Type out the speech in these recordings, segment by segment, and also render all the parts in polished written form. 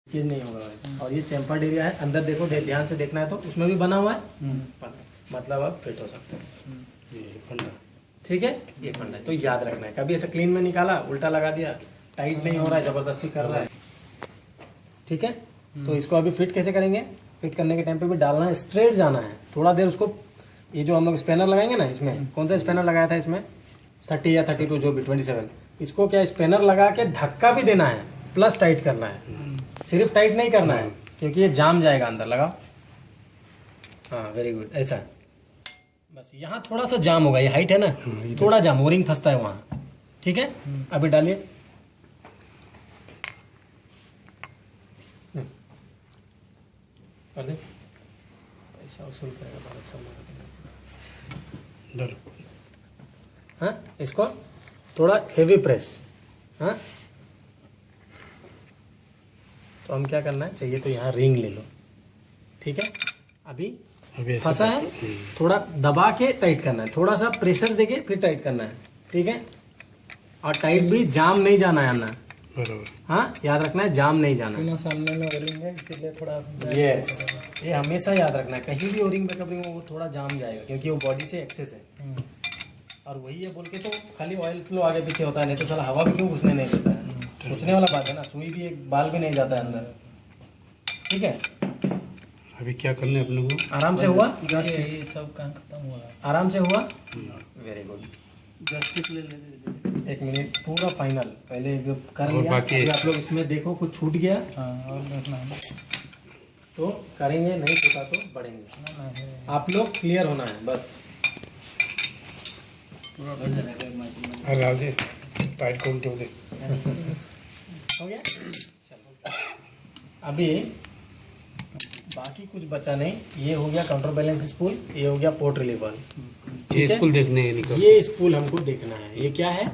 ये नहीं होगा भाई। और ये चैम्फर्ड एरिया है, अंदर देखो, ध्यान से देखना है तो उसमें भी बना हुआ है, मतलब अब फिट हो सकते हैं। ये फंडा, ठीक है, ये फंडा है। तो याद रखना है, कभी ऐसे क्लीन में निकाला उल्टा लगा दिया, टाइट नहीं हो रहा है, जबरदस्ती कर रहा है, ठीक है। तो इसको अभी फिट कैसे करेंगे, फिट करने के टाइम पे भी डालना है, स्ट्रेट जाना है, थोड़ा देर उसको, ये जो हम लोग स्पैनर लगाएंगे ना, इसमें कौन सा स्पैनर लगाया था, इसमें 30 या 32 जो भी 27, इसको क्या स्पैनर लगा के धक्का भी देना है, प्लस टाइट करना है, सिर्फ टाइट नहीं करना है क्योंकि ये जाम जाएगा अंदर, लगाओ। हाँ वेरी गुड, ऐसा बस, यहाँ थोड़ा सा जाम होगा, ये हाइट है ना, थोड़ा जाम, ओरिंग फंसता है वहाँ, ठीक है। अभी डालिए, कर दे, पैसा वसूल करेगा भारत सरकार। डर, हाँ, इसको थोड़ा हेवी प्रेस, हाँ। तो हम क्या करना है, चाहिए तो यहाँ रिंग ले लो, ठीक है। अभी फंसा है, थोड़ा दबा के टाइट करना है, थोड़ा सा प्रेशर देके फिर टाइट करना है, ठीक है। और टाइट भी जाम नहीं जाना है ना, हाँ, याद रखना है, जाम नहीं जाना है। सामने में ओरिंग है इसीलिए थोड़ा, यस, ये हमेशा याद रखना है, कहीं भी ओरिंग बैकअप वो थोड़ा जाम जाएगा क्योंकि वो बॉडी से एक्सेस है। और वही है बोल के तो खाली ऑयल फ्लो आगे पीछे होता है, नहीं तो साला हवा भी क्यों घुसने नहीं देता है, सोचने वाला बात है ना। सुई भी एक बाल भी नहीं जाता है अंदर, ठीक है। अभी क्या करना है अपने को, आराम से हुआ, ये सब काम खत्म हुआ, आराम से हुआ, वेरी गुड। जस्टिस ले ले, 1 मिनट, पूरा फाइनल पहले जो कर और लिया, बाकी अभी आप लोग इसमें देखो कुछ छूट गया हाँ, और देखना है तो करेंगे, नहीं छूटा तो बढ़ेंगे। आप लोग क्लियर होना है बस। राजे टाइट कौन क्यों दे, हो गया, चलो। अभी बाकी कुछ बचा नहीं, ये हो गया काउंटर बैलेंस स्पूल, ये हो गया पोर्ट रिलीवर, ये स्कूल देखने है निकल, ये स्पूल हमको देखना है, ये क्या है,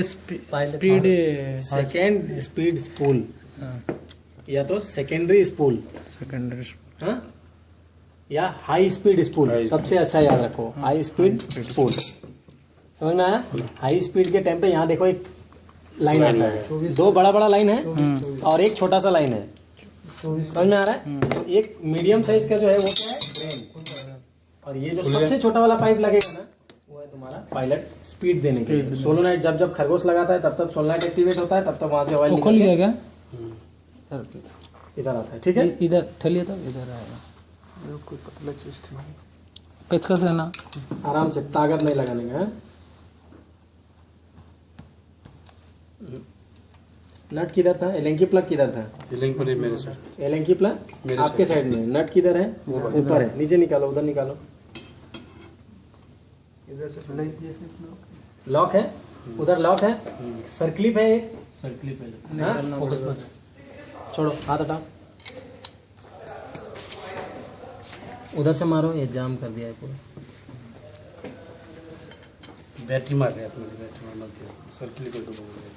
स्पीड, सेकेंड स्पीड स्पूल, या तो सेकेंडरी स्पूल, सेकेंडरी, हाँ, या हाई स्पीड स्पूल, सबसे अच्छा याद रखो, हाई स्पीड स्पूल, समझ में आया। हाई स्पीड के टाइम पे यहाँ देखो एक लाइन आता है, 2 बड़ा बड़ा लाइन है और एक छोटा सा लाइन है, समझ में आ रहा है। तो एक मीडियम साइज का जो है वो क्या है, ड्रेन, और ये जो सबसे छोटा वाला पाइप लगेगा ना, वो है तुम्हारा पायलट स्पीड देने के लिए। सोलोनाइट जब जब खरगोश लगाता है तब तब सोलोनाइट एक्टिवेट होता है, तब तक वहां से ऑयल खोल गया क्या, इधर आता है, ठीक है। इधर ठलिए तो इधर आएगा, कोई पतला सिस्टम है, पेचकस है ना, आराम से, ताकत नहीं लगाने का, नट किधर था, एलेंकी प्लग किधर था, लिंक पर मेरे सर, एलेंकी प्लग आपके साइड में, नट किधर है, ऊपर है, नीचे निकालो, उधर निकालो, लॉक है, उधर लॉक है, सर्कलिप है एक, सर्कलिप है, हाँ? फोकस मत छोड़ो, हाथ हटाओ, उधर से मारो, ये जाम कर दिया है पूरा। बैटरी मार रहा है, बैटरी मार मत सर्किल को बोल रहे,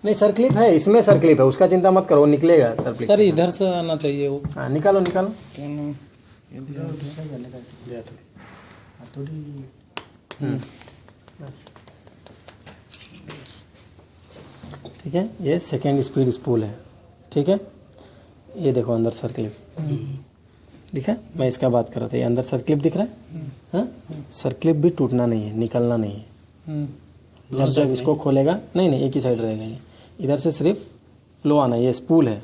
नहीं सर्कलिप है, इसमें सर्कलिप है, उसका चिंता मत करो, वो निकलेगा सर्कलिप। सर इधर से आना चाहिए वो, हाँ निकालो निकालो, ठीक है। ये सेकेंड स्पीड स्पूल है, ठीक है। ये देखो अंदर सर्कलिप दिखा, मैं इसका बात कर रहा था, ये अंदर सर्कलिप दिख रहा है, हाँ, सर्कलिप भी टूटना नहीं है, निकलना नहीं है। जब जब इसको खोलेगा, नहीं नहीं एक ही साइड रहेगा, ये इधर से सिर्फ फ्लो आना, ये स्पूल है,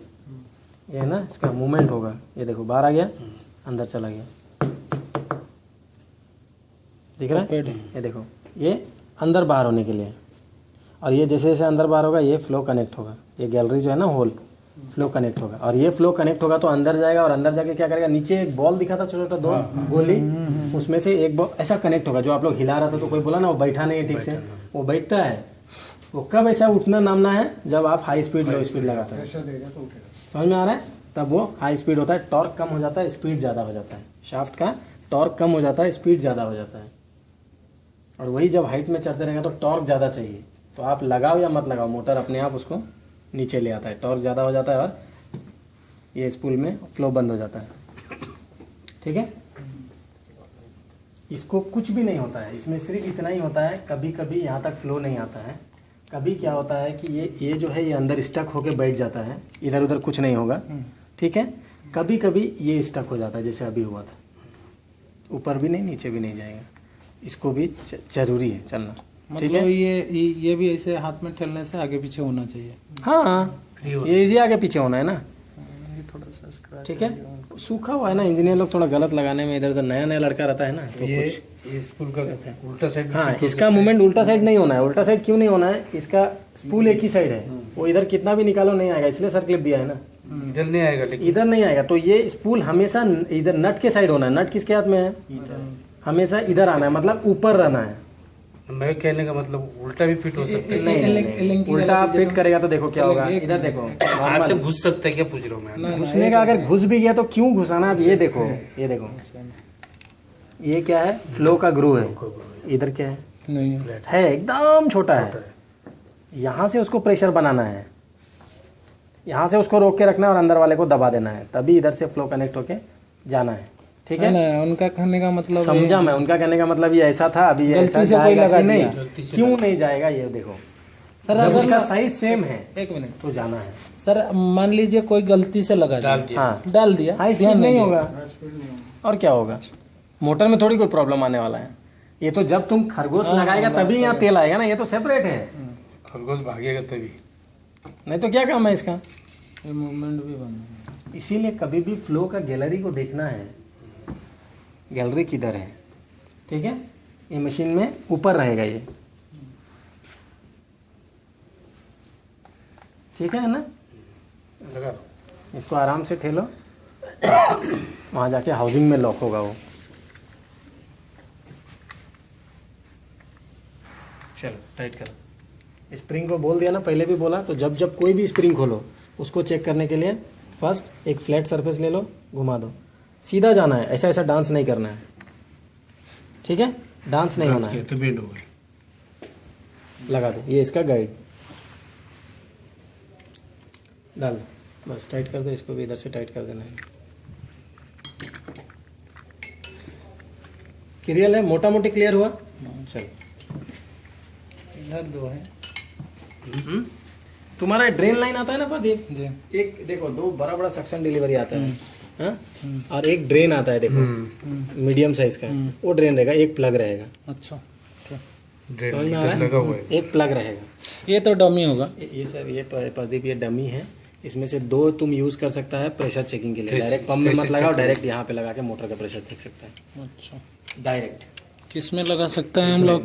ये है ना, इसका मूवमेंट होगा, ये देखो बाहर आ गया, अंदर चला गया, दिख रहा है, ये देखो, ये अंदर बाहर होने के लिए, और ये जैसे जैसे अंदर बाहर होगा ये फ्लो कनेक्ट होगा, ये गैलरी जो है ना होल, फ्लो कनेक्ट होगा, और ये फ्लो कनेक्ट होगा तो अंदर जाएगा, और अंदर जाके क्या करेगा, नीचे एक बॉल दिखा था छोटा छोटा 2 गोली, उसमें से एक बॉल ऐसा कनेक्ट होगा, जो आप लोग हिला रहा था तो कोई बोला ना वो बैठा नहीं है ठीक से, वो बैठता है, वो कब ऐसा उठना नामना है, जब आप हाई स्पीड लो स्पीड लगाते हैं, समझ में आ रहा है, तब वो हाई स्पीड होता है, टॉर्क कम हो जाता है, स्पीड ज़्यादा हो जाता है, शाफ्ट का टॉर्क कम हो जाता है, स्पीड ज़्यादा हो जाता है। और वही जब हाइट में चढ़ते रहेगा तो टॉर्क ज़्यादा चाहिए, तो आप लगाओ या मत लगाओ, मोटर अपने आप उसको नीचे ले आता है, टॉर्क ज़्यादा हो जाता है और ये स्पूल में फ्लो बंद हो जाता है, ठीक है। इसको कुछ भी नहीं होता है, इसमें सिर्फ इतना ही होता है, कभी कभी यहाँ तक फ्लो नहीं आता है, कभी क्या होता है कि ये जो है ये अंदर स्टक होके बैठ जाता है, इधर उधर कुछ नहीं होगा, ठीक है। कभी कभी ये स्टक हो जाता है जैसे अभी हुआ था, ऊपर भी नहीं नीचे भी नहीं जाएगा, इसको भी जरूरी है चलना, ठीक है। मतलब ये भी ऐसे हाथ में ठेलने से आगे पीछे होना चाहिए। हाँ ये इजी आगे पीछे होना है ना, ये थोड़ा सा स्क्रैच ठीक है। सूखा हुआ है ना, इंजीनियर लोग थोड़ा गलत लगाने में, इधर उधर नया नया लड़का रहता है ना, तो ये कुछ स्पूल का उल्टा साइड हाँ इसका मूवमेंट उल्टा साइड नहीं होना है। उल्टा साइड क्यों नहीं होना है, इसका स्पूल एक ही साइड है, वो इधर कितना भी निकालो नहीं आएगा, इसलिए सर क्लिप दिया है ना, इधर नहीं आएगा, लेकिन इधर नहीं आएगा। तो ये स्पूल हमेशा इधर नट के साइड होना है। नट किसके हाथ में है, हमेशा इधर आना है, मतलब ऊपर रहना है। मैं कहने का मतलब उल्टा भी फिट हो सकता है। नहीं, उल्टा आप फिट करेगा तो देखो क्या होगा, इधर देखो हाथ से घुस सकता है क्या, पूछ रहा हूँ मैं। घुसने का अगर घुस भी गया तो क्यों घुसाना, आप ये देखो, ये देखो, ये क्या है, फ्लो का ग्रू है, इधर क्या है, नहीं है एकदम छोटा है। यहाँ से उसको प्रेशर बनाना है, यहाँ से उसको रोक के रखना है और अंदर वाले को दबा देना है, तभी इधर से फ्लो कनेक्ट होके जाना है, ठीक है। उनका कहने का मतलब समझा मैं, उनका कहने का मतलब ये ऐसा था, अभी ये ऐसा जाएगा कि नहीं, क्यों नहीं जाएगा, ये देखो सर जब अगर उसका साइज सेम है एक मिनट तो जाना है। सर, मान लीजिए कोई गलती से लगा दिया, हाँ डाल दिया, हाई स्पीड नहीं होगा, और क्या होगा, मोटर में थोड़ी कोई प्रॉब्लम आने वाला है। ये तो जब तुम खरगोश लगाएगा तभी यहाँ तेल आएगा ना, ये तो सेपरेट है, खरगोश भागेगा तभी, नहीं तो क्या काम है इसका। ये मूवमेंट भी बंद है। इसीलिए कभी भी फ्लो का गैलरी को देखना है, गैलरी किधर है, ठीक है। ये मशीन में ऊपर रहेगा ये, ठीक है ना। लगा दो, इसको आराम से ठेलो, वहाँ जाके हाउसिंग में लॉक होगा वो। चलो टाइट करो। स्प्रिंग को बोल दिया ना, पहले भी बोला, तो जब जब कोई भी स्प्रिंग खोलो उसको चेक करने के लिए फर्स्ट एक फ्लैट सरफेस ले लो, घुमा दो, सीधा जाना है, ऐसा ऐसा डांस नहीं करना है, ठीक है, डांस नहीं होना है। तो बेंड हो गए, लगा दो, ये इसका गाइड डाल दो, बस टाइट कर दो, इसको भी इधर से टाइट कर देना है। क्लियर है, मोटा मोटी क्लियर हुआ। चलो इधर दो है तुम्हारा ड्रेन लाइन आता है ना प्रदीप जी, एक देखो, दो बड़ा बड़ा सक्शन डिलीवरी आता है, हाँ? और एक ड्रेन आता है, देखो मीडियम साइज का, वो ड्रेन रहेगा, एक प्लग रहेगा, अच्छा ड्रेन समझ में आ रहा है? लगा हुआ है, एक प्लग रहेगा। ये तो डमी होगा। ये सर, ये प्रदीप ये डमी है, इसमें से दो तुम यूज कर सकता है प्रेशर चेकिंग के लिए। डायरेक्ट पंप में मत लगाओ, डायरेक्ट यहाँ पे लगा के मोटर का प्रेशर देख सकता है अच्छा, डायरेक्ट। किस में लगा सकते हैं हम लोग,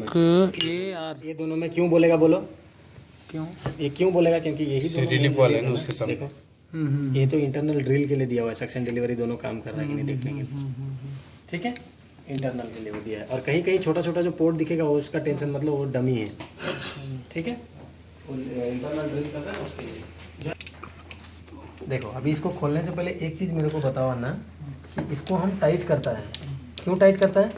ये आर, ये दोनों में क्यों बोलेगा, बोलो क्यों? ये क्यों बोलेगा, क्योंकि यही दोनों रिलीफ वाला है ना उसके सामने। देखो ये तो इंटरनल ड्रिल के लिए दिया हुआ है, सक्शन डिलीवरी दोनों काम कर रहा है कि नहीं देखने के लिए, ठीक है, इंटरनल के लिए वो दिया है। और कहीं कहीं छोटा छोटा जो पोर्ट दिखेगा वो उसका टेंशन मतलब वो डमी है, ठीक है, इंटरनल ड्रिल कर रहा है उसके लिए। देखो अभी इसको खोलने से पहले एक चीज़ मेरे को बताओ ना, कि इसको हम टाइट करता है, क्यों टाइट करता है,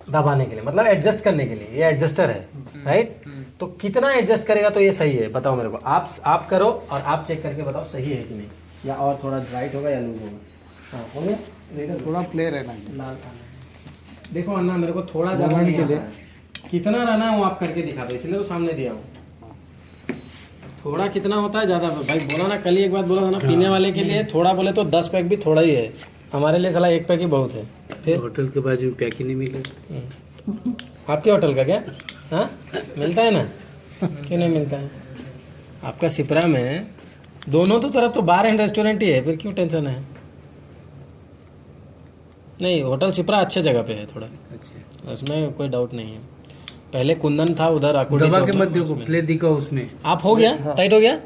दबाने के लिए, मतलब एडजस्ट करने के लिए, ये एडजस्टर है, राइट। तो कितना एडजस्ट करेगा तो ये सही है, बताओ मेरे को, आप करो और आप चेक करके बताओ सही है कि नहीं, या और थोड़ा राइट होगा या लूज होगा। हाँ हो गया, देखो थोड़ा प्ले रहना लाल देखो अन्ना, मेरे को थोड़ा ज़्यादा नहीं आता है, कितना रहना है वो आप करके दिखा दो, इसलिए तो सामने दिया हूँ। थोड़ा कितना होता है, ज़्यादा भाई बोला ना, कल ही एक बात बोला था ना, पीने वाले के लिए थोड़ा बोले तो 10 पैक भी थोड़ा ही है, हमारे लिए साला 1 पैक ही बहुत है। फिर होटल के बाजू पैक ही नहीं मिले, आपके होटल का क्या, हाँ मिलता है ना, क्यों नहीं मिलता है, आपका सिपरा में दोनों तो तरफ तो बार एंड रेस्टोरेंट ही है, फिर क्यों टेंशन है। नहीं होटल सिपरा अच्छे जगह पे है थोड़ा, अच्छा उसमें कोई डाउट नहीं है। पहले कुंदन था उधर आकुड़ी दबा चौक के में, मत देखो, प्ले दिखा उसमें, आप हो गया टाइट हो गया,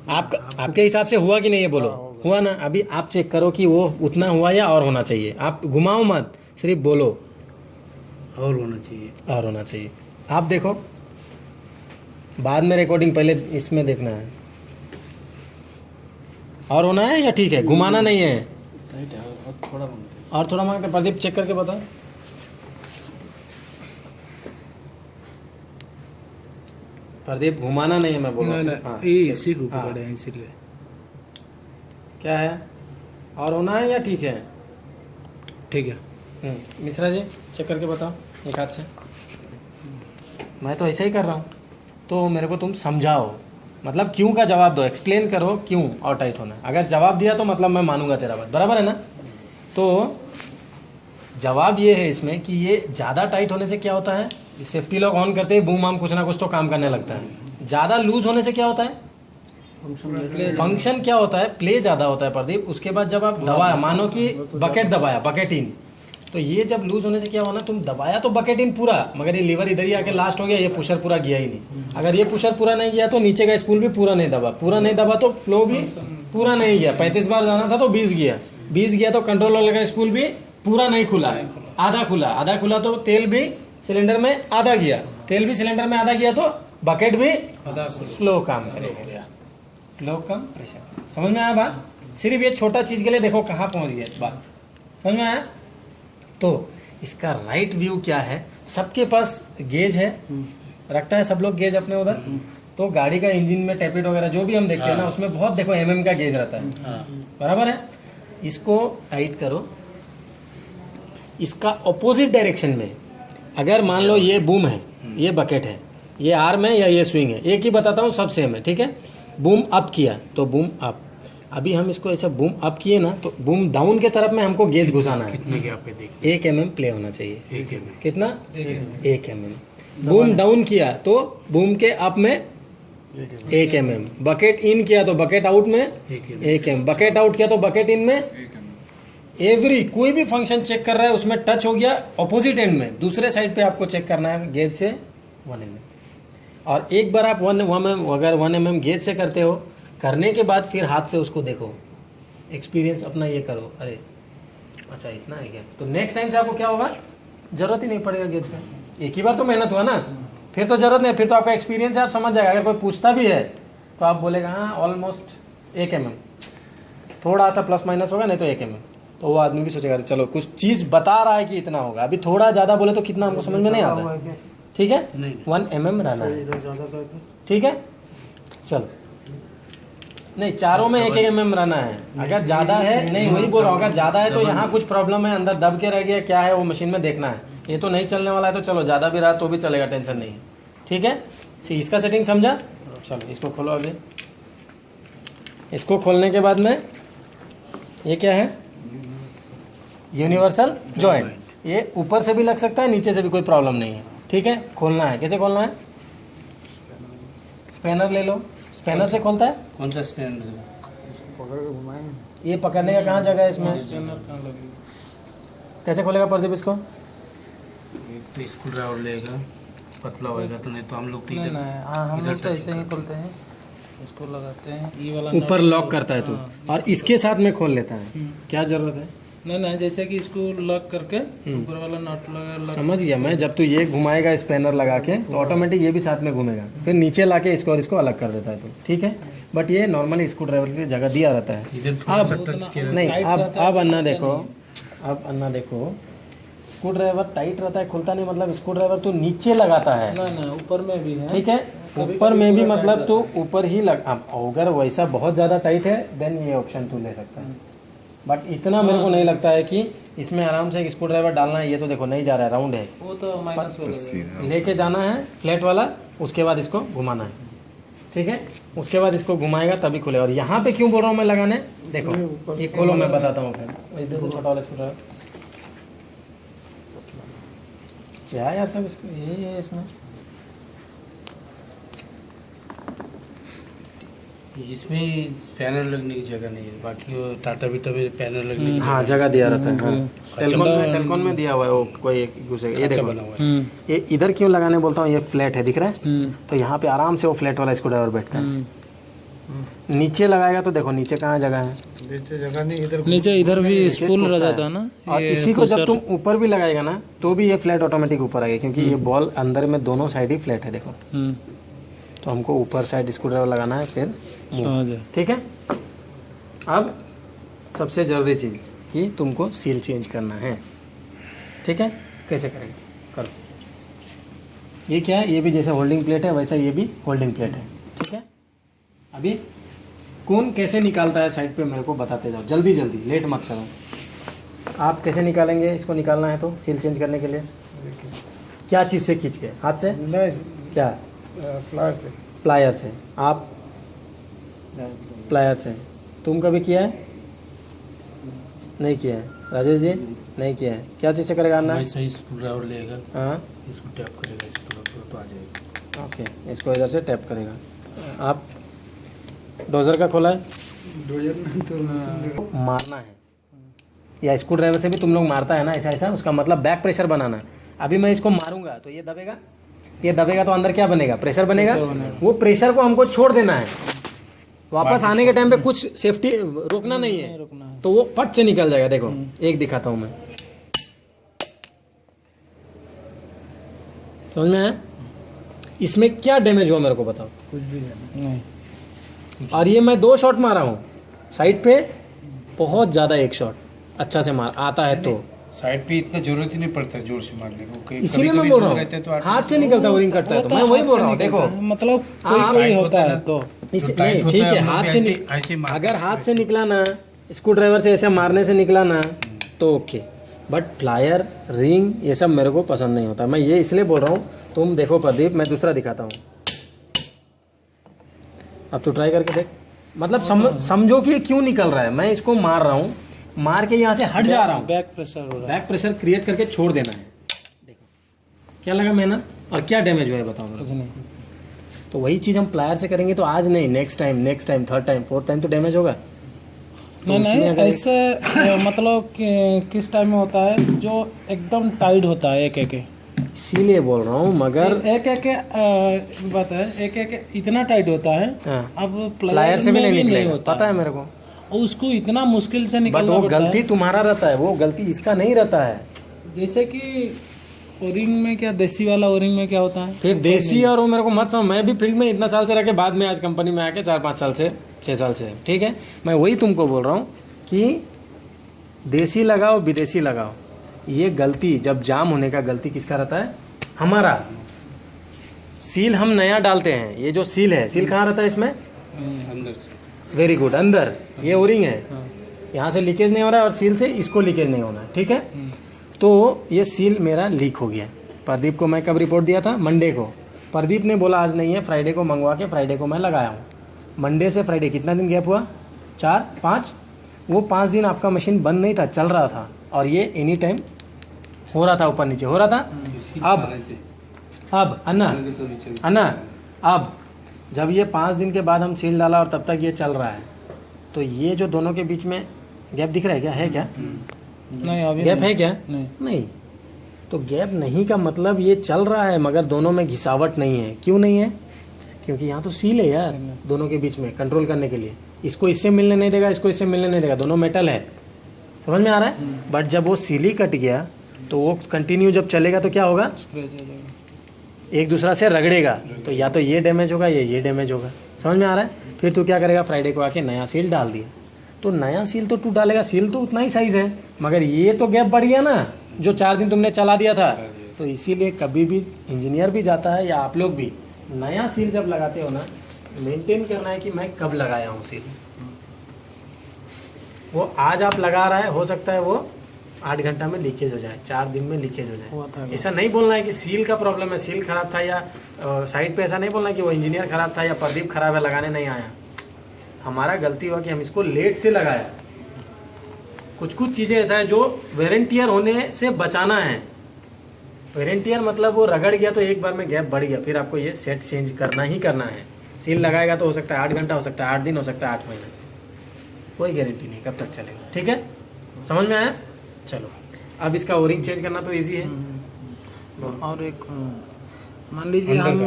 आपके हिसाब से हुआ कि नहीं, ये बोलो हुआ ना। अभी आप चेक करो कि वो उतना हुआ या और होना चाहिए, आप घुमाओ मत, सिर्फ बोलो और होना चाहिए, और होना चाहिए। आप देखो बाद में रिकॉर्डिंग, पहले इसमें देखना है और होना है या ठीक है, घुमाना नहीं है, और थोड़ा मांगते। प्रदीप चेक करके बता, प्रदीप घुमाना नहीं है, मैं बोल रहा हूँ सिर्फ, हाँ, ये इसी को हाँ। पकड़े हैं इसीलिए। क्या है, और होना है या ठीक है, ठीक है, मिश्रा जी चेक करके बताओ एक हाथ से। मैं तो ऐसे ही कर रहा हूँ, तो मेरे को तुम समझाओ, मतलब क्यों का जवाब दो, एक्सप्लेन करो क्यों और टाइट होना है। अगर जवाब दिया तो मतलब मैं मानूंगा तेरा बात, बराबर है ना। तो जवाब ये है इसमें कि ये ज़्यादा टाइट होने से क्या होता है, सेफ्टी लॉक ऑन करते ही बूम आम कुछ ना कुछ तो काम करने लगता है। ज़्यादा लूज होने से क्या होता है, फंक्शन क्या होता है, प्ले ज़्यादा होता है प्रदीप। उसके बाद जब आप दबाया, मानो कि बकेट दबाया, बकेट इन, तो ये जब लूज होने से क्या होना, तुम दबाया तो बकेट इन पूरा, मगर ये लीवर इधर ही आके लास्ट हो गया, ये पुशर पूरा गया ही नहीं। अगर ये पुशर पूरा नहीं गया तो नीचे का स्पूल भी पूरा नहीं दबा तो फ्लो भी पूरा नहीं गया। 35 बार जाना था तो 20 गया तो कंट्रोल वाले का स्पूल भी पूरा नहीं खुला, आधा खुला तो तेल भी सिलेंडर में आधा गया, तो बकेट भी स्लो काम करेगा, फ्लो कम प्रेशर। समझ में आया बात? सिर्फ ये छोटा चीज़ के लिए देखो कहाँ पहुँच गया बात, समझ में आया? तो इसका राइट व्यू क्या है, सबके पास गेज है, रखता है सब लोग गेज अपने उधर। तो गाड़ी का इंजन में टैपेट वगैरह जो भी हम देखते हैं ना, उसमें बहुत देखो mm का गेज रहता है, बराबर है। इसको टाइट करो, इसका ऑपोजिट डायरेक्शन में। अगर मान लो ये बूम है, ये बकेट है, ये आर्म है या ये स्विंग है, एक ही बताता हूँ, सब सेम है, ठीक है। बूम अप किया तो बूम अप, अभी हम इसको ऐसा बूम अप किए ना, तो बूम डाउन के तरफ में हमको गेज घुसाना है। कितने गैप पे देख, 1 mm प्ले होना चाहिए। 1 mm, कितना? 1 mm। बूम डाउन किया तो बूम के अप में 1 mm, बकेट इन किया तो बकेट आउट में 1 mm, बकेट आउट किया तो बकेट इन में एवरी कोई भी फंक्शन चेक कर रहा है उसमें टच हो गया ऑपोजिट एंड में, दूसरे साइड पे आपको चेक करना है गेज से 1 mm। और एक बार आप 1 mm गेज से करते हो, करने के बाद फिर हाथ से उसको देखो, एक्सपीरियंस अपना ये करो, अरे अच्छा इतना है क्या, तो नेक्स्ट टाइम से आपको क्या होगा, जरूरत ही नहीं पड़ेगा गेज का। एक ही बार तो मेहनत हुआ ना, फिर तो जरूरत नहीं, फिर तो आपका एक्सपीरियंस है, आप समझ जाएगा। अगर कोई पूछता भी है तो आप बोलेगा हाँ ऑलमोस्ट 1 mm, थोड़ा सा प्लस माइनस होगा, नहीं तो 1 mm, तो वो आदमी भी सोचेगा चलो कुछ चीज़ बता रहा है कि इतना होगा। अभी थोड़ा ज़्यादा बोले तो कितना हमको समझ में नहीं आता, ठीक है। 1 mm रहना है, ठीक है। चलो नहीं, चारों में 1 mm रहना है। अगर ज़्यादा है, नहीं वही बोल रहा हूँ, अगर ज़्यादा है तो यहाँ कुछ प्रॉब्लम है, अंदर दब के रह गया, क्या है वो मशीन में देखना है। ये तो नहीं चलने वाला है, तो चलो ज़्यादा भी रहा तो भी चलेगा, टेंशन नहीं है, ठीक है। इसका सेटिंग समझा? चलो इसको खोलो। अभी इसको खोलने के बाद में ये क्या है, यूनिवर्सल जॉइंट। ये ऊपर से भी लग सकता है, नीचे से भी, कोई प्रॉब्लम नहीं है, ठीक है। खोलना है, कैसे खोलना है, स्पैनर ले लो, स्पैनर से खोलता है। कौन सा स्टैंड? पकड़ के घुमाएंगे। ये पकड़ने का कहाँ जगह है इसमें, कैसे खोलेगा प्रदीप इसको? एक तो स्क्रू ड्राइवर लेगा, पतला होएगा तो, नहीं तो हम लोग नहीं हाँ, हम लोग तो ऐसे ही खोलते हैं, इसको लगाते हैं, ये वाला ऊपर लॉक करता है तो, और इसके साथ में खोल लेता है, क्या जरूरत है? नहीं जैसे कि इसको लॉक करके ऊपर वाला नट लगा। समझ गया मैं। जब तू ये घुमाएगा स्पैनर लगा के तो ऑटोमेटिक ये भी साथ में घूमेगा, फिर नीचे लाके इसको और इसको अलग कर देता है तो, ठीक है। बट ये नॉर्मली स्क्रू ड्राइवर की जगह दिया रहता है। अब नहीं, अब अन्ना देखो, अब अन्ना देखो, स्क्रू ड्राइवर टाइट रहता है, खुलता नहीं, मतलब स्क्रू ड्राइवर तो नीचे लगाता है, ना ऊपर में भी है, ठीक है। ऊपर में भी मतलब तो ऊपर ही लग, अगर वैसा बहुत ज़्यादा टाइट है देन ये ऑप्शन तू ले सकता है। बट इतना मेरे को नहीं लगता है कि इसमें आराम से एक स्क्रू ड्राइवर डालना है। ये तो देखो नहीं जा रहा है, राउंड है, वो तो माइनस लेके जाना है फ्लैट वाला, उसके बाद इसको घुमाना है, ठीक है। उसके बाद इसको घुमाएगा तभी खुलेगा। और यहाँ पे क्यों बोल रहा हूँ मैं लगाने, देखो ये खोलो, मैं बताता हूँ फिर। इधर तो छोटा वाला स्क्रू ड्राइवर क्या यार सब इसको, यही है इसमें। इसमें पैनल लगने की जगह नहीं है, बाकी वो टाटा बीटा में पैनल लगने की हाँ जगह दिया रहता है, हाँ। टेलकॉन में दिया हुआ है वो, कोई एक घुसेगा। ये देखो बना हुआ है। ये इधर क्यों लगाने बोलता हूँ, ये फ्लैट है, दिख रहा है, तो यहाँ पे आराम से वो फ्लैट वाला स्क्रू ड्राइवर बैठता है। नीचे लगाएगा तो देखो नीचे कहाँ जगह है, जगह नहीं, इधर नीचे इधर भी स्पूल रह जाता है ना। और इसी को जब तुम ऊपर भी लगाएगा ना तो भी ये फ्लैट ऑटोमेटिक ऊपर आएगा, क्योंकि ये बॉल अंदर में दोनों साइड ही फ्लैट है, देखो। तो हमको ऊपर साइड स्क्रू ड्राइवर लगाना है, फिर ठीक है। अब सबसे ज़रूरी चीज़ कि तुमको सील चेंज करना है, ठीक है। कैसे करेंगे, करो। ये क्या है, ये भी जैसे होल्डिंग प्लेट है वैसा ये भी होल्डिंग प्लेट है, ठीक है। अभी कौन कैसे निकालता है साइड पे मेरे को बताते जाओ, जल्दी जल्दी, लेट मत करो। आप कैसे निकालेंगे? इसको निकालना है तो सील चेंज करने के लिए क्या चीज़ से खींच के? हाथ से? नहीं, क्या? फ्लावर से। प्लायर से। आप? प्लायर से। तुम कभी किया है? नहीं किया है। राजेश जी? नहीं किया है। क्या चीज़ से करेगा अन्ना? वैसे ही स्क्रू ड्राइवर लेगा, हाँ, इसको टैप करेगा, इसे थोड़ा थोड़ा तो आ जाएगा। ओके, इसको इधर से टैप करेगा। आप? डोजर का खोला है? डोजर में तो मारना है या स्क्रू ड्राइवर से भी तुम लोग मारता है ना ऐसा ऐसा, उसका मतलब बैक प्रेशर बनाना है। अभी मैं इसको मारूंगा तो ये दबेगा, ये दबेगा तो अंदर क्या बनेगा? प्रेशर बनेगा। वो प्रेशर को हमको छोड़ देना है, वापस आने के टाइम पे कुछ सेफ्टी रोकना नहीं है, तो वो फट से निकल जाएगा। देखो एक दिखाता हूँ मैं, समझ में आया? इसमें क्या डैमेज हुआ मेरे को बताओ? कुछ भी नहीं। और ये मैं 2 शॉट मारा हूँ साइड पे, बहुत ज़्यादा। 1 शॉट अच्छा से मार आता है तो साइड पे इतना जरूरत ही नहीं पड़ता जोर से मारने को। इसीलिए मैं बोल रहा हूँ हाथ से निकलता है, ओरिंग कटता है तो मैं वही बोल रहा हूँ। देखो मतलब हाँ, कोई होता है तो नहीं ठीक है, हाथ से ऐसे अगर हाथ से निकला ना, स्क्रू ड्राइवर से ऐसे मारने से निकला ना तो ओके, बट फ्लायर रिंग ये सब मेरे को पसंद नहीं होता। मैं ये इसलिए बोल रहा हूँ। तुम देखो प्रदीप, मैं दूसरा दिखाता हूँ, अब तो ट्राई करके देख। मतलब समझो कि ये क्यों निकल रहा है। मैं इसको मार रहा हूँ, मार के यहाँ से हट जा रहा हूँ, बैक प्रेशर हो रहा है। बैक प्रेशर क्रिएट करके छोड़ देना है। देखो क्या लगा मेहनत और क्या डैमेज हुआ है बताओ मेरे को। तो वही चीज़ हम प्लायर से करेंगे तो आज नहीं, next time, third time, fourth time तो डैमेज होगा। तो नहीं ऐसे मतलब किस टाइम में होता है जो एकदम टाइट होता है एक एक, इसीलिए बोल रहा हूँ। मगर एक बात है, एक इतना टाइट होता है। हाँ, अब प्लायर से भी नहीं निकलेगा, पता है मेरे को। और उसको इतना मुश्किल से बट निकालना वो पड़ता गलती है। तुम्हारा रहता है, वो गलती इसका नहीं रहता है। जैसे कि ओरिंग में क्या, देसी वाला ओरिंग में क्या होता है, फिर देसी और वो मेरे को मत समझ। मैं भी फील्ड में इतना साल से रह के बाद में आज कंपनी में आके 4-5 साल से 6 साल से, ठीक है। मैं वही तुमको बोल रहा हूँ कि देसी लगाओ विदेशी लगाओ, ये गलती जब जाम होने का गलती किसका रहता है? हमारा। सील हम नया डालते हैं, ये जो सील है, सील कहाँ रहता है इसमें? अंदर से। वेरी गुड, अंदर। ये ओरिंग है, यहाँ से लीकेज नहीं हो रहा है और सील से इसको लीकेज नहीं होना है, ठीक है। तो ये सील मेरा लीक हो गया। प्रदीप को मैं कब रिपोर्ट दिया था? मंडे को। प्रदीप ने बोला आज नहीं है, फ्राइडे को मंगवा के फ्राइडे को मैं लगाया हूँ। मंडे से फ्राइडे कितना दिन गैप हुआ? 4-5। वो 5 दिन आपका मशीन बंद नहीं था, चल रहा था, और ये एनी टाइम हो रहा था, ऊपर नीचे हो रहा था। अब अन्ना अब जब ये 5 दिन के बाद हम सील डाला और तब तक ये चल रहा है, तो ये जो दोनों के बीच में गैप दिख रहा है क्या? है क्या? नहीं अभी गैप है क्या? नहीं। तो गैप नहीं का मतलब ये चल रहा है मगर दोनों में घिसावट नहीं है। क्यों नहीं है? क्योंकि यहाँ तो सील है यार दोनों के बीच में, कंट्रोल करने के लिए। इसको इससे मिलने नहीं देगा, इसको इससे मिलने नहीं देगा, दोनों मेटल है। समझ में आ रहा है? बट जब वो सील ही कट गया तो वो कंटिन्यू जब चलेगा तो क्या होगा? एक दूसरा से रगड़ेगा, तो या तो ये डैमेज होगा या ये डैमेज होगा। समझ में आ रहा है? फिर तू क्या करेगा? फ्राइडे को आके नया सील डाल दिया, तो नया सील तो तू डालेगा, सील तो उतना ही साइज है, मगर ये तो गैप बढ़ गया ना, जो 4 दिन तुमने चला दिया था। तो इसीलिए कभी भी इंजीनियर भी जाता है या आप लोग भी नया सील जब लगाते हो ना, मेंटेन करना है कि मैं कब लगाया हूँ सील। वो आज आप लगा रहा है, हो सकता है वो 8 घंटा में लीकेज हो जाए, 4 दिन में लीकेज हो जाए। ऐसा नहीं बोलना है कि सील का प्रॉब्लम है, सील खराब था, या साइड पे ऐसा नहीं बोलना है कि वो इंजीनियर खराब था या प्रदीप खराब है लगाने नहीं आया। हमारा गलती हुआ कि हम इसको लेट से लगाया। कुछ चीज़ें ऐसा है जो वेरेंटियर होने से बचाना है। वेरेंटियर मतलब वो रगड़ गया तो एक बार में गैप बढ़ गया, फिर आपको ये सेट चेंज करना ही करना है। सील लगाएगा तो हो सकता है 8 घंटा, हो सकता है 8 दिन, हो सकता है 8 महीने, कोई गारंटी नहीं कब तक चलेगा। ठीक है, समझ में आया? चलो अब इसका ओरिंग चेंज करना तो इजी है। और एक मान लीजिए हम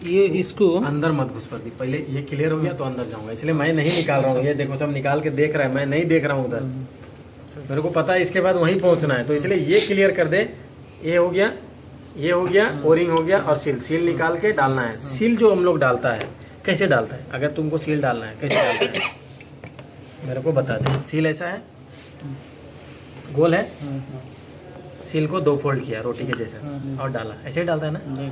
ये इसको अंदर मत घुस प्रदीप, पहले ये क्लियर हो गया तो अंदर जाऊंगा, इसलिए मैं नहीं निकाल रहा हूँ। ये देखो सब निकाल के देख रहा है, मैं नहीं देख रहा हूँ उधर, मेरे को पता है इसके बाद वहीं पहुंचना है, तो इसलिए ये क्लियर कर दे। ये हो गया, ये हो गया, ओरिंग हो गया, और सील निकाल के डालना है। सील जो हम लोग डालता है, कैसे डालता है? अगर तुमको सील डालना है कैसे डालता है मेरे को बता दे। सील ऐसा है, गोल है, सील को 2 फोल्ड किया रोटी के जैसा और डाला, ऐसे ही डालता है ना?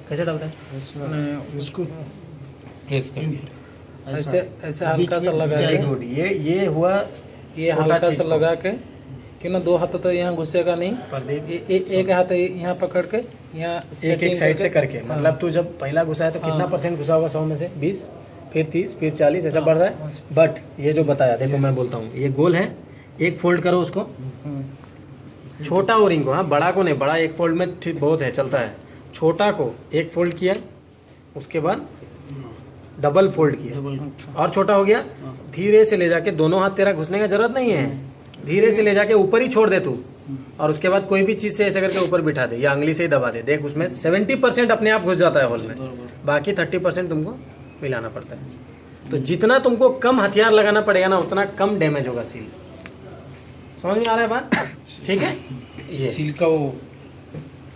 कैसे डालता है? उसको प्रेस कर दिया, ऐसे ऐसे हल्का सा लगा वेरी गुड। ये हुआ ये हल्का सा लगा के कि ना 2 हाथ तो यहाँ घुसेगा नहीं, प्रदीप एक हाथ यहाँ पकड़ के यहाँ एक साइड से करके, मतलब तू जब पहला घुसा है तो कितना परसेंट घुसा होगा 100 में से? 20, फिर 30, फिर 40, ऐसा बढ़ रहा है। बट ये जो बताया, देखो मैं बोलता हूँ, ये गोल है, एक फोल्ड करो उसको, छोटा ओरिंग को, हाँ बड़ा को नहीं, बड़ा एक फोल्ड में बहुत है, चलता है। छोटा को एक फोल्ड किया, उसके बाद डबल फोल्ड किया और छोटा हो गया। धीरे से ले जाके, दोनों हाथ तेरा घुसने का जरूरत नहीं है, धीरे से ले जाके ऊपर ही छोड़ दे तू, और उसके बाद कोई भी चीज से ऐसे करके ऊपर बिठा दे या अंगली से ही दबा दे। देख उसमें 70% अपने आप घुस जाता है होल में, बाकी 30% तुमको मिलाना पड़ता है। तो जितना तुमको कम हथियार लगाना पड़ेगा ना, उतना कम डैमेज होगा सील। समझ में आ रहा है बात? ठीक है। ये सील का वो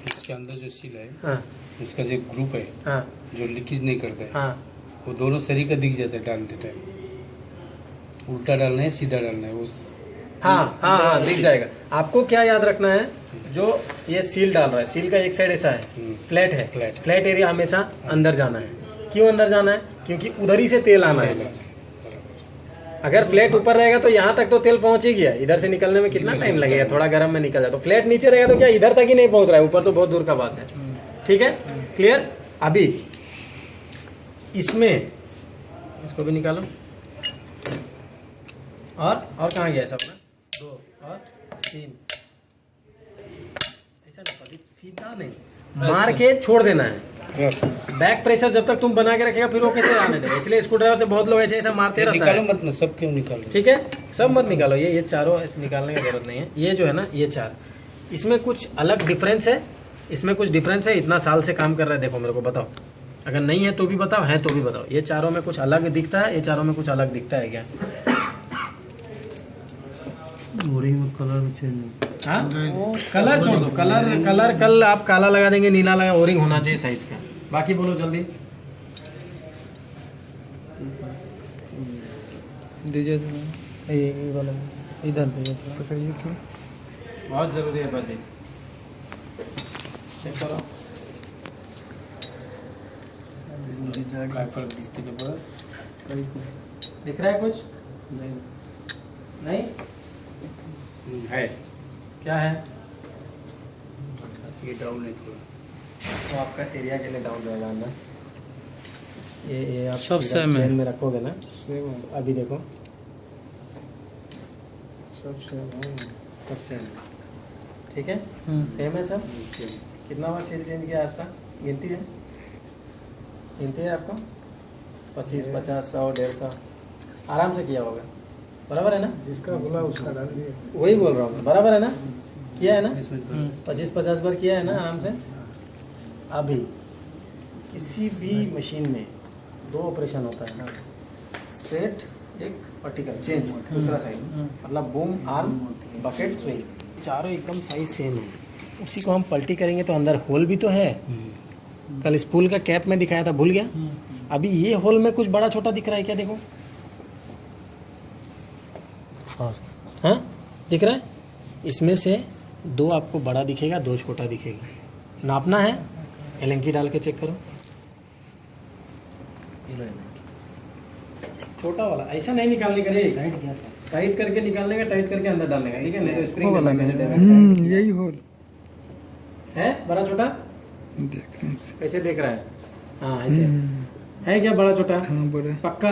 इसके अंदर जो सील है, हाँ इसका जो ग्रुप है, हाँ जो लीकेज नहीं करता है, हाँ वो दोनों शरीर का दिख जाता है डालते टाइम। उल्टा डालना है, सीधा डालना है, उस हाँ हाँ हाँ दिख जाएगा। आपको क्या याद रखना है, जो ये सील डाल रहा है, सील का एक साइड ऐसा है, फ्लैट है, फ्लैट एरिया हमेशा अंदर जाना है। क्यों अंदर जाना है? क्योंकि उधर ही से तेल आना है। अगर फ्लैट ऊपर रहेगा तो यहाँ तक तो तेल पहुंच ही गया, इधर से निकलने में कितना टाइम लगेगा, थोड़ा गर्म में निकल जाए। तो फ्लैट नीचे रहेगा तो क्या इधर तक ही नहीं पहुंच रहा है, ऊपर तो बहुत दूर का बात है। ठीक है, क्लियर? अभी इसमें इसको भी निकालो, और कहाँ गया सब? 2 और 3, ऐसा ना प्रदीप, सीधा नहीं, मार के छोड़ देना है। बैक प्रेशर जब तक तुम बना के रखेगा फिर वो कैसे आने देगा। इसलिए स्क्रू ड्राइवर से बहुत लोग ऐसे ऐसा मारते रहते हैं। निकालो मत ना, सब क्यों निकालो? ठीक है, सब मत निकालो, ये चारों ऐसे निकालने की जरूरत नहीं है। ये जो है ना, ये 4, इसमें कुछ अलग डिफरेंस है, इसमें कुछ डिफरेंस है। इतना साल से काम कर रहा है, देखो मेरे को बताओ, अगर नहीं है तो भी बताओ, है तो भी बताओ। ये चारों में कुछ अलग दिखता है, ये चारों में कुछ अलग दिखता है क्या? कलर में चेंज, हाँ कलर छोड़ दो, कलर कल आप काला लगा देंगे, नीला लगा, ओरिंग होना चाहिए साइज का। बाकी बोलो जल्दी दीजिए ये वाला इधर दीजिए, पकड़िए थोड़ा, बहुत जरूरी है भाई। चेक करो, काय फर्क दिसते का बरं? दिख रहा है कुछ? नहीं है, क्या है? ये डाउन है थोड़ा, तो आपका एरिया के लिए डाउन रहेगा ना। ये आप सब सेम है। प्लेन में रखोगे ना, तो अभी देखो सब सेम है, सब सेम है। ठीक है, सेम है सब। कितना बार सील चेंज किया आज तक? गिनती है? गिनती है आपको? 25, 50, 100, 150 आराम से किया होगा, बराबर है ना? जिसका बोला उसका डाल दिए। वही बोल रहा हूँ, बराबर है ना? किया है ना? 25-50 बार किया है ना आराम से। अभी किसी भी मशीन में 2 ऑपरेशन होता है ना, स्ट्रेट, एक वर्टिकल चेंज, दूसरा साइड, मतलब बूम, आर्म, बकेट, स्विंग, चारों एकदम साइज सेम है। उसी को हम पलटी करेंगे तो अंदर होल भी तो है। कल स्पूल का कैप में दिखाया था, भूल गया? अभी ये होल में कुछ बड़ा छोटा दिख रहा है क्या? देखो, हाँ दिख रहा है? इसमें से 2 आपको बड़ा दिखेगा, 2 छोटा दिखेगा। नापना है, एलेंकी डाल के चेक करो। छोटा वाला ऐसा नहीं निकालने का रे, टाइट करके निकालने का, टाइट करके अंदर डालने का। ठीक है, नहीं तो स्प्रिंग यही होल है। बड़ा छोटा कैसे देख रहा है? हाँ ऐसे है क्या? बड़ा छोटा? हाँ बड़ा पक्का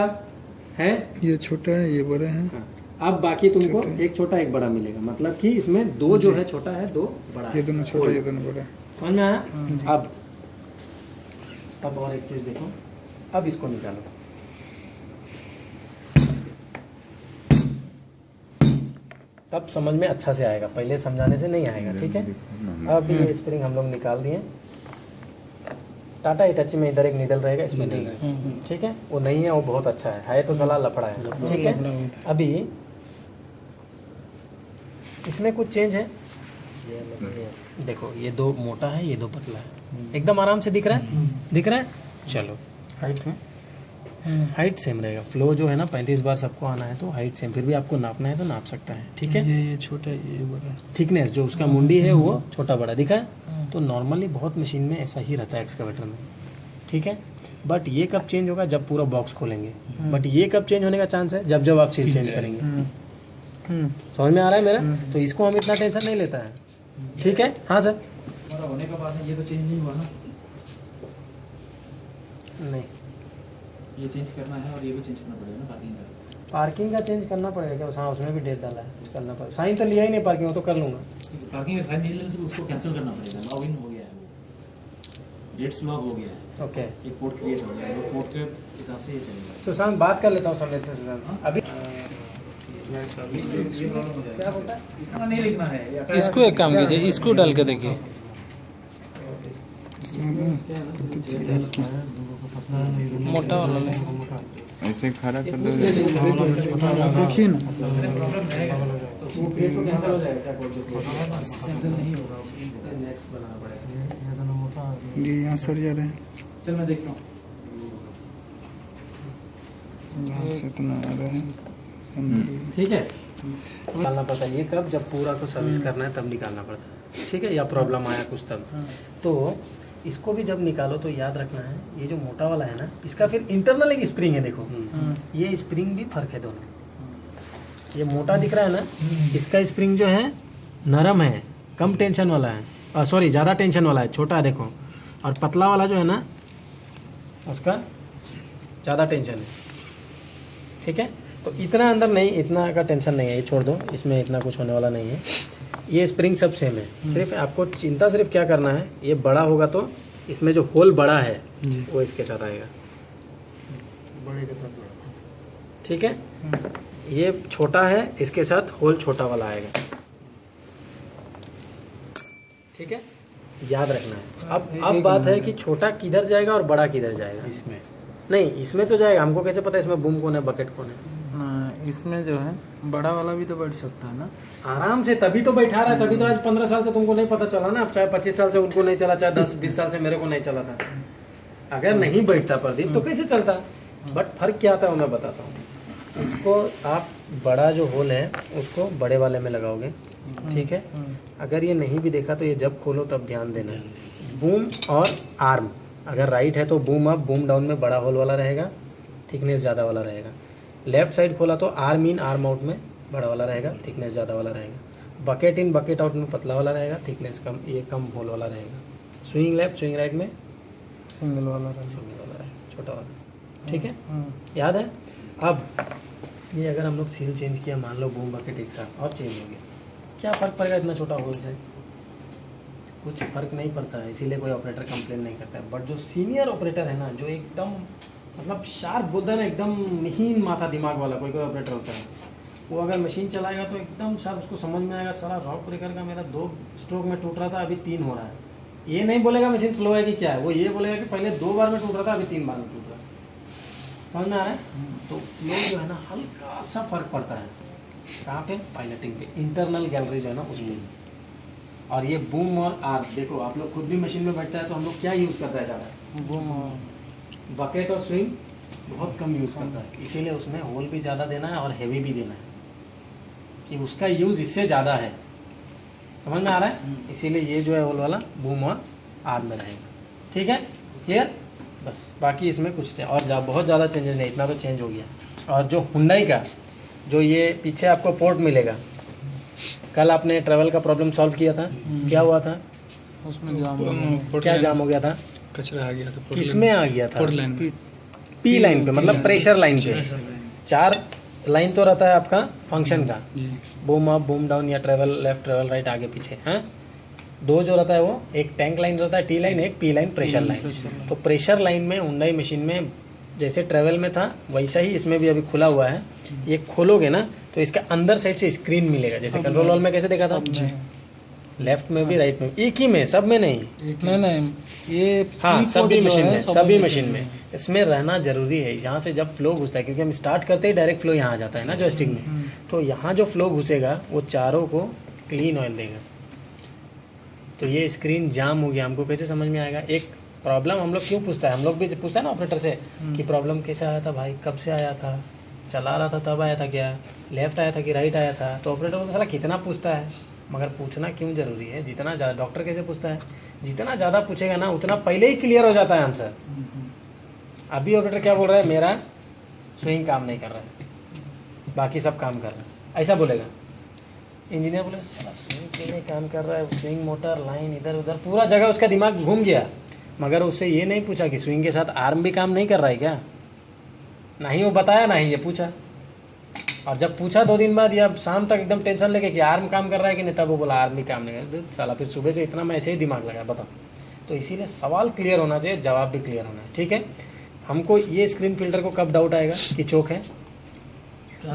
है? ये छोटा है, ये बड़ा है। हाँ। अब बाकी तुमको एक छोटा एक बड़ा मिलेगा, मतलब कि इसमें 2 जो है छोटा है, 2 बड़ा है। ये दोनों छोटा, ये दोनों बड़ा। समझ में आया? अब और एक चीज देखो, अब इसको निकालो। तब समझ में अच्छा से आएगा, पहले समझाने से नहीं आएगा। ठीक है, अब ये स्प्रिंग हम लोग निकाल दिए। टाटा इटाची में इधर एक नीडल रहेगा, इसमें नहीं है। ठीक है, वो नहीं है, वो बहुत अच्छा है तो सलाह लफड़ा है। ठीक है, अभी इसमें कुछ चेंज है। देखो, ये 2 मोटा है, ये 2 पतला है, एकदम आराम से दिख रहा है। दिख रहा है? चलो, हाइट में हाइट सेम रहेगा। फ्लो जो है ना 35 बार सबको आना है, तो हाइट सेम। फिर भी आपको नापना है तो नाप सकता है। ठीक है, ये छोटा है, ये बड़ा है। थिकनेस जो उसका मुंडी है वो छोटा बड़ा दिखा है। तो नॉर्मली बहुत मशीन में ऐसा ही रहता है एक्सकवेटर में। ठीक है, बट ये कब चेंज होगा? जब पूरा बॉक्स खोलेंगे। बट ये कब चेंज होने का चांस है? जब आप सील चेंज करेंगे। समझ में आ रहा है मेरा? तो इसको हम इतना टेंशन नहीं लेता है, ठीक है। हाँ सर, हमारा होने का बाद ये तो चेंज नहीं हुआ ना, नहीं ये चेंज करना है और ये भी चेंज करना पड़ेगा ना पार्किंग का। पार्किंग का चेंज करना पड़ेगा क्या? हाँ, उसमें भी डेट डाला है, करना पड़ेगा। साइन तो लिया ही नहीं पार्किंग, वो तो कर लूँगा। पार्किंग का साइन नहीं लेने से उसको कैंसिल करना पड़ेगा, लॉग इन हो गया है वो, डेट्स लॉग हो गया है, ओके एक पोर्ट क्रिएट हो गया है, वो पोर्ट के हिसाब से ये चलेगा। सुशांत, बात कर लेता हूँ समीर से। सुशांत अभी क्या बोलता है? इतना नहीं लिखना है या इसको एक काम कीजिए, इसको डाल के देखिए। मोटा वाला नहीं, ऐसे खड़ा कर दो। देखिए ना, प्रॉब्लम रहेगा। वो फिर तो कैंसिल हो जाएगा, क्या बोलते हो? कैंसिल नहीं होगा, नेक्स्ट बनाना पड़ेगा। ये यहाँ सड़ जा रहे हैं, चल मैं देखता हूँ। यहाँ से इतना आ रहे हैं। ठीक है, निकालना पड़ता है ये कब, जब पूरा को सर्विस करना है तब निकालना पड़ता है, ठीक है, या प्रॉब्लम आया कुछ तब। तो इसको भी जब निकालो तो याद रखना है, ये जो मोटा वाला है ना, इसका फिर इंटरनल एक स्प्रिंग है, देखो ये स्प्रिंग भी फर्क है दोनों। ये मोटा दिख रहा है ना, इसका स्प्रिंग जो है नरम है, कम टेंशन वाला है, सॉरी ज़्यादा टेंशन वाला है, छोटा है देखो। और पतला वाला जो है ना, उसका ज़्यादा टेंशन है, ठीक है। तो इतना अंदर नहीं, इतना का टेंशन नहीं है, ये छोड़ दो, इसमें इतना कुछ होने वाला नहीं है। ये स्प्रिंग सब सेम है, सिर्फ आपको चिंता सिर्फ क्या करना है, ये बड़ा होगा तो इसमें जो होल बड़ा है वो इसके साथ आएगा, बड़े के साथ बड़ा। ठीक है। ये छोटा है, इसके साथ होल छोटा वाला आएगा, ठीक है, याद रखना है। अब बात है कि छोटा किधर जाएगा और बड़ा किधर जाएगा। इसमें नहीं, इसमें तो जाएगा, हमको कैसे पता इसमें बूम कौन है बकेट कौन है? इसमें जो है बड़ा वाला भी तो बैठ सकता है ना आराम से, तभी तो बैठा रहा है, तभी तो आज 15 साल से तुमको नहीं पता चला ना, चाहे 25 साल से उनको नहीं चला, चाहे 10-20 साल से मेरे को नहीं चला था। अगर नहीं बैठता प्रदीप तो कैसे चलता? बट फर्क क्या आता है वो मैं बताता हूँ। इसको आप बड़ा जो होल है उसको बड़े वाले में लगाओगे, ठीक है। अगर ये नहीं भी देखा तो ये जब खोलो तब ध्यान देना है, बूम और आर्म, अगर राइट है तो बूम अप बूम डाउन में बड़ा होल वाला रहेगा, थिकनेस ज़्यादा वाला रहेगा। लेफ्ट साइड खोला तो आर्म इन आर्म आउट में बड़ा वाला रहेगा, थिकनेस ज़्यादा वाला रहेगा। बकेट इन बकेट आउट में पतला वाला रहेगा, थिकनेस कम, ये कम होल वाला रहेगा। स्विंग लेफ्ट स्विंग राइट में सिंगल वाला रहेगा। सिंगल वाला रहेगा, छोटा वाला, ठीक है, याद है। अब ये अगर हम लोग सील चेंज किया, मान लो बूम बकेट एक साथ और चेंज हो गया, क्या फ़र्क पड़ेगा इतना छोटा होल से? कुछ फर्क नहीं पड़ता है, इसीलिए कोई ऑपरेटर कंप्लेन नहीं करता है। बट जो सीनियर ऑपरेटर है ना, जो एकदम मतलब शार्प बोलता है ना, एकदम महीन माथा दिमाग वाला कोई ऑपरेटर होता है, वो अगर मशीन चलाएगा तो एकदम शार्प उसको समझ में आएगा, सारा रॉक ब्रेकर का मेरा 2 स्ट्रोक में टूट रहा था, अभी 3 हो रहा है। ये नहीं बोलेगा मशीन स्लो है कि क्या है, वो ये बोलेगा कि पहले 2 बार में टूट रहा था, अभी 3 बार में टूट रहा है। समझ में आ रहा है? तो लोग जो है ना, हल्का सा फर्क पड़ता है, कहाँ पे? पायलटिंग पे, इंटरनल गैलरी जो है ना उसमें। और ये बूम और आर्म, देखो आप लोग खुद भी मशीन में बैठता है तो हम लोग क्या यूज़ करता है ज़्यादा? बूम बकेट और स्विंग बहुत कम यूज़ करता है, इसीलिए उसमें होल भी ज़्यादा देना है और हैवी भी देना है, कि उसका यूज़ इससे ज़्यादा है। समझ में आ रहा है? इसीलिए ये जो है होल वाला बूम और आर्म में रहेगा, ठीक है, क्लियर? बस बाकी इसमें कुछ और बहुत ज़्यादा चेंजेस नहीं, इतना तो चेंज हो गया। और जो हुंडई का जो ये पीछे आपको पोर्ट मिलेगा, कल आपने ट्रैवल का प्रॉब्लम सॉल्व किया था, क्या हुआ था उसमें जाम, क्या जाम हो गया था? कचरा आ गया था, किसमें आ गया था? लाइन पी लाइन पे, मतलब प्रेशर लाइन पे। 4 लाइन तो रहता है आपका फंक्शन का, बूम अप बूम डाउन या ट्रेवल लेफ्ट ट्रेवल राइट आगे पीछे, हैं 2 जो रहता है वो, एक टैंक लाइन रहता है टी लाइन, एक पी लाइन प्रेशर लाइन। तो प्रेशर लाइन में हुंडई मशीन में जैसे ट्रेवल में था वैसा ही इसमें भी अभी खुला हुआ है। ये खोलोगे ना तो इसका अंदर साइड से स्क्रीन मिलेगा, जैसे कंट्रोल हॉल में कैसे देखा था, लेफ्ट में भी राइट में, एक ही में, सब में नहीं। नहीं ये हाँ, P सभी जो मशीन है, में, सभी मशीन में इसमें रहना जरूरी है। यहाँ से जब फ्लो घुसता है, क्योंकि हम स्टार्ट करते ही डायरेक्ट फ्लो यहाँ आ जाता है ना जॉयस्टिक में, तो यहाँ जो फ्लो घुसेगा वो चारों को क्लीन ऑयल देगा। तो ये स्क्रीन जाम हो गया, हमको कैसे समझ में आएगा? एक प्रॉब्लम हम लोग क्यों पूछता है, हम लोग भी पूछता है ना ऑपरेटर से कि प्रॉब्लम कैसे आया था भाई, कब से आया था, चला रहा था तब आया था क्या, लेफ्ट आया था कि राइट आया था? तो ऑपरेटर बोलता साला कितना पूछता है, मगर पूछना क्यों जरूरी है? जितना ज़्यादा, डॉक्टर कैसे पूछता है, जितना ज़्यादा पूछेगा ना उतना पहले ही क्लियर हो जाता है आंसर। अभी ऑपरेटर क्या बोल रहा है, मेरा स्विंग काम नहीं कर रहा है, बाकी सब काम कर रहा है, ऐसा बोलेगा। इंजीनियर बोले साला स्विंग क्यों नहीं काम कर रहा है, स्विंग मोटर लाइन इधर उधर पूरा जगह उसका दिमाग घूम गया, मगर उससे ये नहीं पूछा कि स्विंग के साथ आर्म भी काम नहीं कर रहा है क्या, ना ही वो बताया ना ही ये पूछा। और जब पूछा 2 दिन बाद या शाम तक एकदम टेंशन लेके कि आर्म काम कर रहा है कि नहीं, तब वो बोला आर्म भी काम नहीं कर रहा। साला फिर सुबह से इतना मैं ऐसे ही दिमाग लगा, बताओ। तो इसीलिए सवाल क्लियर होना चाहिए, जवाब भी क्लियर होना है, ठीक है। हमको ये स्क्रीन फिल्टर को कब डाउट आएगा कि चोक है,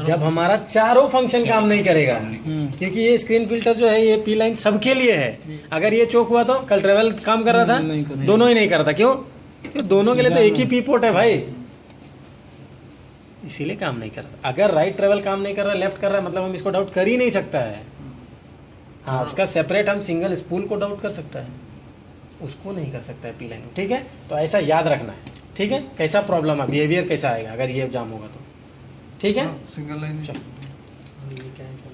जब हमारा चारों फंक्शन काम नहीं करेगा, क्योंकि ये स्क्रीन फिल्टर जो है ये पी लाइन सबके लिए है। अगर ये चोक हुआ तो कल ट्रेवल काम कर रहा था, दोनों ही नहीं कर रहा था। क्यों? क्योंकि दोनों के लिए तो एक ही पी पोर्ट है भाई, इसीलिए काम नहीं कर रहा। अगर राइट ट्रेवल काम नहीं कर रहा, लेफ्ट कर रहा है, मतलब हम इसको डाउट कर ही नहीं सकता है। हाँ, उसका सेपरेट हम सिंगल स्पूल को डाउट कर सकता है, उसको नहीं कर सकता है पी लाइन, ठीक है। तो ऐसा याद रखना है, ठीक है। कैसा प्रॉब्लम है, बिहेवियर कैसा आएगा अगर ये जाम होगा तो, ठीक है। सिंगल लाइन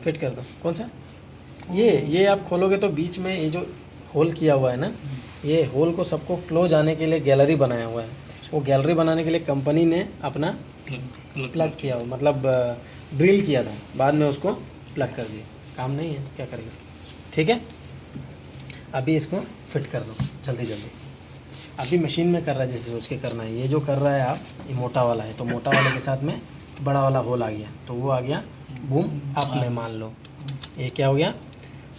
फिट कर दो। कौन सा? ये आप खोलोगे तो बीच में ये जो होल किया हुआ है ना, ये होल को सबको फ्लो जाने के लिए गैलरी बनाया हुआ है। वो गैलरी बनाने के लिए कंपनी ने अपना प्लग किया हुआ, मतलब ड्रिल किया था, बाद में उसको प्लग कर दिया। काम नहीं है तो क्या करेगा, ठीक है। अभी इसको फिट कर दो जल्दी जल्दी। अभी मशीन में कर रहा है जैसे सोच के करना है। ये जो कर रहा है आप, ये मोटा वाला है, तो मोटा वाले के साथ में बड़ा वाला होल आ गया, तो वो आ गया बूम अप में, मान लो ये क्या हो गया।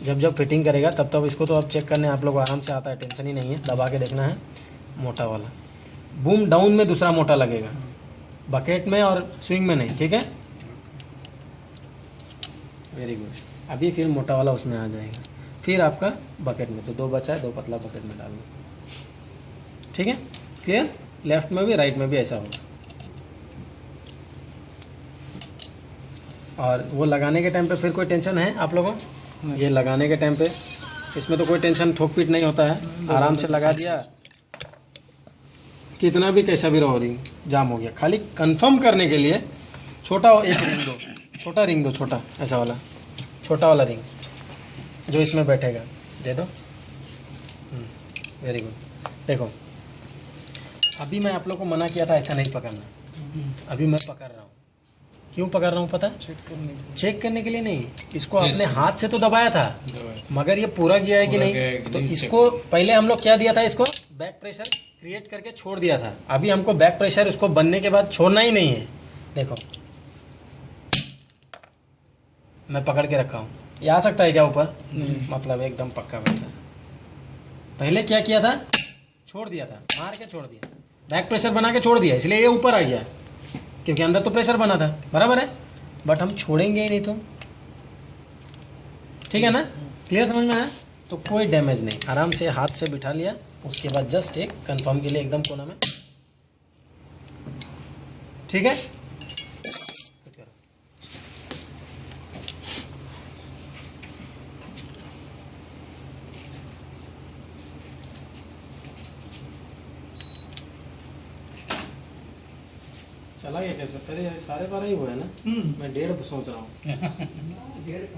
जब जब फिटिंग करेगा तब तब इसको तो अब चेक करने आप लोग आराम से आता है, टेंशन ही नहीं है, दबा के देखना है। मोटा वाला बूम डाउन में दूसरा मोटा लगेगा, बकेट में और स्विंग में नहीं, ठीक है। Very good. अभी फिर मोटा वाला उसमें आ जाएगा, फिर आपका बकेट में, तो 2 बचा है, 2 पतला बकेट में डाल दो, ठीक है। क्लियर? लेफ्ट में भी राइट में भी ऐसा होगा। और वो लगाने के टाइम पे फिर कोई टेंशन है आप लोगों को? ये लगाने के टाइम पे इसमें तो कोई टेंशन, ठोक पीट नहीं होता है, आराम से लगा दिया, कितना भी कैसा भी रहो रिंग जाम हो गया। खाली कंफर्म करने के लिए छोटा एक रिंग दो, छोटा रिंग दो, छोटा ऐसा वाला, छोटा वाला रिंग जो इसमें बैठेगा दे दो। Very good. देखो अभी मैं आप लोग को मना किया था ऐसा नहीं पकड़ना, अभी मैं पकड़ रहा हूँ। क्यों पकड़ रहा हूँ पता? चेक करने के लिए नहीं, इसको अपने हाथ से तो दबाया था, मगर ये पूरा गया है कि नहीं। तो इसको पहले हम लोग क्या दिया था, इसको बैक प्रेशर क्रिएट करके छोड़ दिया था। अभी हमको बैक प्रेशर उसको बनने के बाद छोड़ना ही नहीं है। देखो मैं पकड़ के रखा हूँ, ये आ सकता है क्या ऊपर? मतलब एकदम पक्का बैठा है। पहले क्या किया था, छोड़ दिया था, मार के छोड़ दिया, बैक प्रेशर बना के छोड़ दिया, इसलिए ये ऊपर आ गया, क्योंकि अंदर तो प्रेशर बना था, बराबर है। बट हम छोड़ेंगे ही नहीं तो, ठीक है ना। क्लियर समझ में आया? तो कोई डैमेज नहीं, आराम से हाथ से बिठा लिया, उसके बाद जस्ट एक कंफर्म के लिए एकदम कोना में, ठीक है। चला गया कैसे? पहले 12:30 ही हुआ है ना, मैं 1:30 सोच रहा हूँ। 1:30